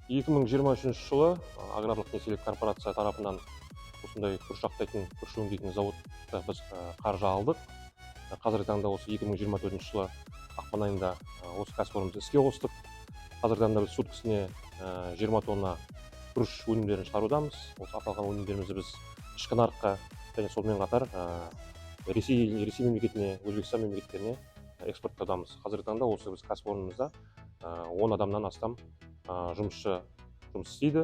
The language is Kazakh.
2023 жылы аграрлық несиелік корпорация тарапынан осындай күріш ақтайтын, күріш өңдейтін зауытта біз қаржы алдық. Қазіргі таңда осы 2024 жылы ақпан айында осы кәсіпорынды іске қостық. Қазіргі таңда біз суткасіне 20 тонна күріш өнімдерін шығарудамыз. Осы аталған өнімдерімізді біз ішкі нарыққа және сонымен қатар Ресей мемлекетіне, Өзбекстан мемлекеттеріне экспорттаудамыз. Қазіргі таңда осы біз кәсіпорнымызда 10 адамнан астам жұмысшы жұмыс істейді.